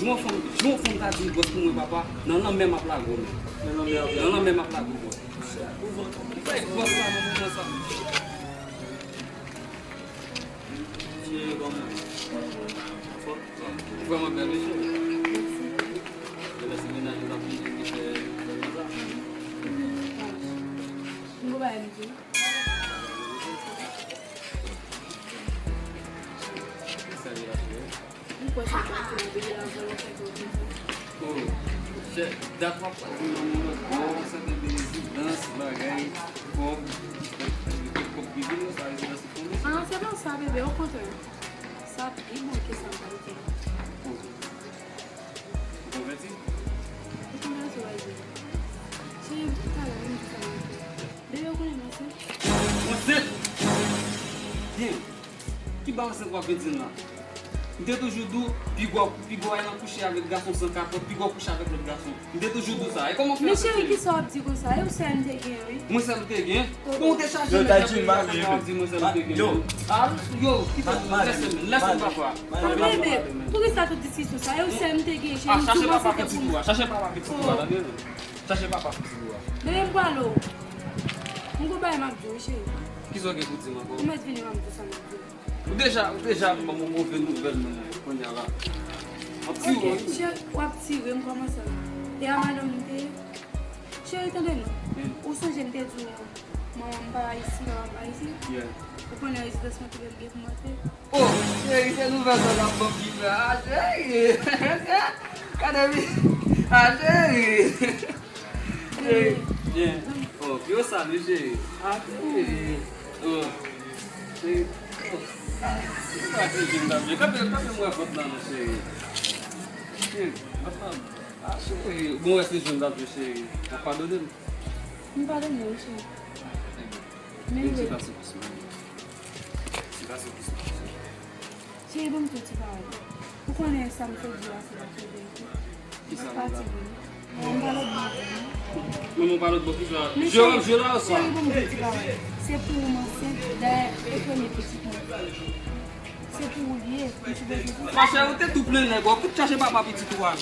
João Fantasma gosto com meu papá, não mesmo a plaga. Não mesmo a plaga. Vai gostar, não vou lançar. Vamos ver isso. Dá pra fazer uma bolsa, dança, bagaille, ah, você não sabe beber o contrário. Sabe? E bom que sabe o que é. Eu começo a dizer. Sim, cara, eu não sei. Bebeu com ele, você? Sim. Que balança com a benzina lá? Dentro do judô, pigou aí na puxada avec garçon sans capote, pigou puxar avec l'autre garçon. Dentro do judô ça. E como fait? Monsieur qui sort dit comme ça, eu sei não tem oui. Moi ça me te gain. Bon décharger. Eu tá de mal. Yo. Ah, yo, que tá laisse papa. Bebê, por que está tudo isso ça? Eu sei não tem gain. Ah, cherchez papa petit doigt. Cherchez papa petit doigt là, non. Cherchez papa petit doigt. Bebê qualo. Ngo ba ma jo che. Qui sont que vous dites moi? Como é que vem ma jo ça? Déjà, maman mauvais nouvelle on y là. Ok, o aptivo em como ça. E a madame te. Che entendendo? O som gente do maman ba ici. Yeah. O connais isso das ma que com mate. Oh, você não vai dar boquinha. Ah, gente. Cadê mi? Ah, gente. Yeah. Oh, que eu sabe, gente. Ah, oh. Sim. Acho que bom esse juntar para você. A parada dele. Não para não, che. Nem Nem se passa por cima. Se passa por cima. Che, vamos te falar. O connais ça me fait dire ça Que là. sabe? On parle de Maman parle de beaucoup là. Je là aussi. c'est pour commencer les premiers petits points. C'est pour oublier. Mas eu tenho tu pleno negócio, tu acha para petit toi,